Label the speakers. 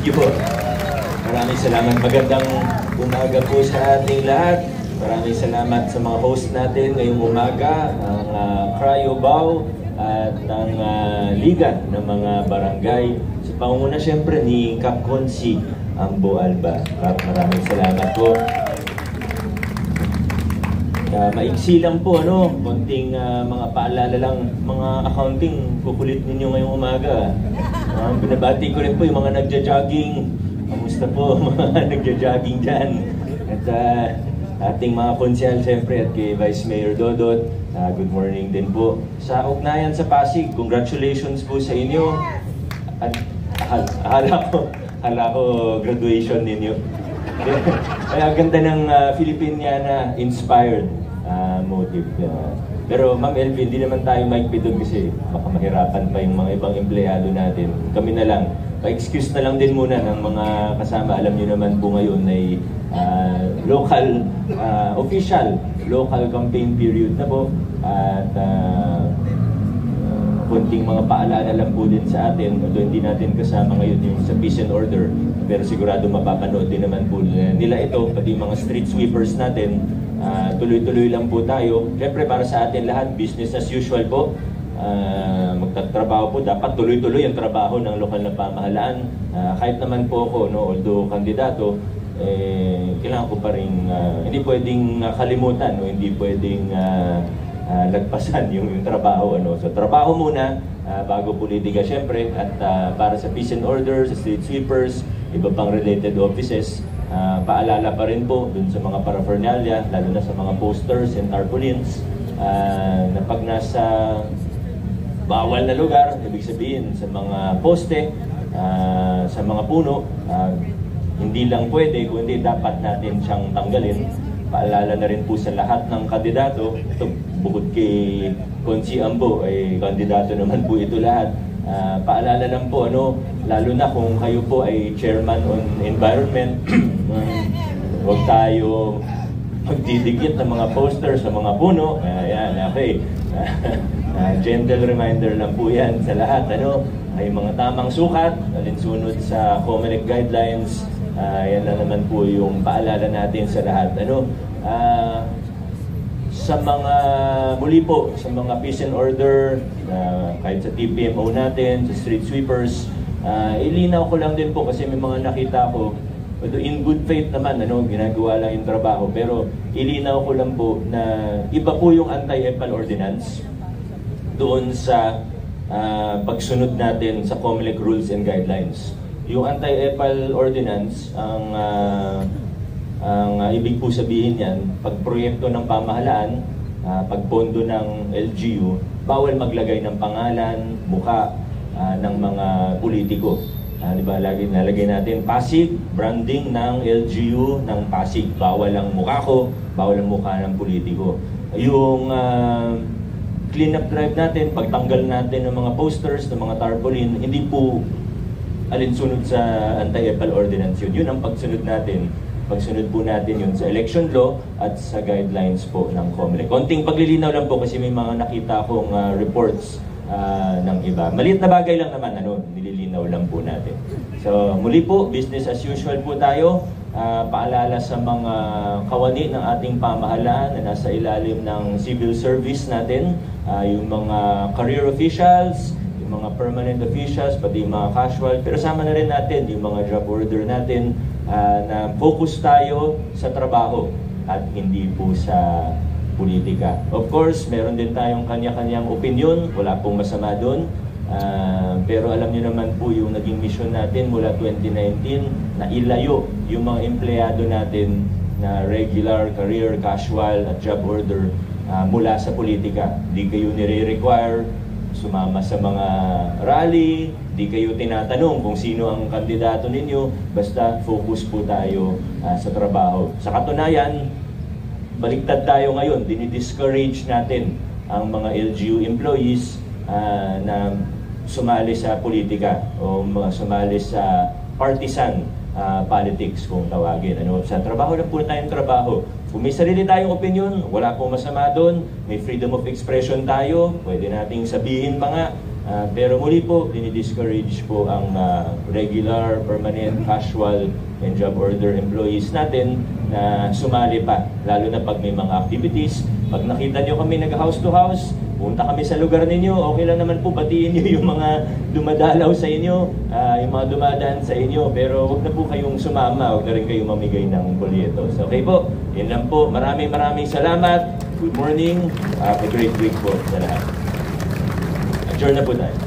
Speaker 1: you po. Maraming salamat. Magandang umaga po sa ating lahat. Maraming salamat sa mga host natin ngayong umaga, ang Cryo Bao at ang Liga ng mga Barangay. Sa pangunguna siyempre ni Kap Konsi Ambo Alba. Kap, maraming salamat po. Maiksi lang po, konting mga paalala lang, mga accounting, kukulit ninyo ngayong umaga. Binabati ko rin po yung mga nagja-jogging. Kamusta po mga nagja-jogging dyan? At ating mga konsyal siyempre at kay Vice Mayor Dodot, good morning din po. Sa ugnayan sa Pasig, congratulations po sa inyo. At hala ko graduation ninyo. Kaya ganda ng Filipiniana inspired motive. Pero Ma'am Elvin, hindi naman tayo maigpit doon kasi baka mahirapan pa yung mga ibang empleyado natin. Kami na lang. Pa-excuse na lang din muna ng mga kasama. Alam niyo naman po ngayon ay local, official, local campaign period na po. At kunting mga paalala lang po din sa atin. Although hindi natin kasama ngayon yung sa peace and order. Pero sigurado mapapanood din naman po nila ito. Pati mga street sweepers natin. Tuloy-tuloy lang po tayo. Siyempre para sa atin lahat, business as usual po. Magtatrabaho po, dapat tuloy-tuloy ang trabaho ng lokal na pamahalaan. Kahit naman po ako, although kandidato, kailangan ko pa rin, hindi pwedeng kalimutan, hindi pwedeng lagpasan yung trabaho. So trabaho muna, bago politika siyempre, at para sa peace and order, sa street sweepers, iba pang related offices, paalala pa rin po dun sa mga paraphernalia, lalo na sa mga posters and tarpaulins, na pag nasa bawal na lugar, ibig sabihin sa mga poste, sa mga puno, hindi lang pwede, kundi dapat natin siyang tanggalin. Paalala na rin po sa lahat ng kandidato, ito, bukod kay Konsi Ambo, ay kandidato naman po ito lahat. Paalala lang po, lalo na kung kayo po ay chairman on environment, huwag tayo magdidikit ng mga posters sa mga puno. Ayan, okay. Gentle reminder lang po yan sa lahat. Ay mga tamang sukat, alinsunod sa COMELEC guidelines. Yan na naman po yung paalala natin sa lahat. Sa mga muli po, sa mga peace and order, kahit sa TPMO natin, sa street sweepers, ilinaw ko lang din po kasi may mga nakita ko, in good faith naman, ginagawa lang yung trabaho, pero ilinaw ko lang po na iba po yung anti-EPAL ordinance doon sa pagsunod natin sa COMELEC rules and guidelines. Yung anti-EPAL ordinance, ang ibig po sabihin yan, pag proyekto ng pamahalaan, pagpondo ng LGU, bawal maglagay ng pangalan, mukha ng mga politiko. Diba, lagi nalagay natin Pasig, branding ng LGU ng Pasig. Bawal ang mukha ko, bawal ang mukha ng politiko. Yung clean-up drive natin, pagtanggal natin ng mga posters, ng mga tarpaulin, hindi po alinsunod sa anti-EPAL ordinance yun. Yun ang pagsunod natin. Pagsunod po natin yun sa election law at sa guidelines po ng COMELEC. Konting paglilinaw lang po kasi may mga nakita akong reports ng iba. Maliit na bagay lang naman, nililinaw lang po natin. So muli po, business as usual po tayo. Paalala sa mga kawani ng ating pamahalaan na nasa ilalim ng civil service natin, yung mga career officials, yung mga permanent officials, pati yung mga casual, pero sama na rin natin yung mga job order natin, na focus tayo sa trabaho at hindi po sa politika. Of course, meron din tayong kanya-kanyang opinion, wala pong masama doon. Pero alam niyo naman po yung naging mission natin mula 2019 na ilayo yung mga empleyado natin na regular, career, casual at job order mula sa politika. Di kayo nire-require sumama sa mga rally, di kayo tinatanong kung sino ang kandidato ninyo, basta focus po tayo sa trabaho. Sa katunayan, baliktad tayo ngayon, dinidiscourage natin ang mga LGU employees na sumali sa politika o sumali sa partisan politics kung tawagin. Sa trabaho lang po tayong trabaho. Kung may sarili tayong opinion, wala pong masama doon. May freedom of expression tayo. Pwede nating sabihin pa nga Pero muli po, dinidiscourage po ang regular, permanent, casual, and job order employees natin na sumali pa. Lalo na pag may mga activities. Pag nakita nyo kami nag-house to house, punta kami sa lugar ninyo, okay lang naman po, batiin nyo yung mga dumadalaw sa inyo, yung mga dumadaan sa inyo. Pero huwag na po kayong sumama, huwag na rin kayong mamigay ng bolyetos. Okay po, yun lang po. Maraming salamat. Good morning. Have a great week po sa lahat. Adjourn na po tayo.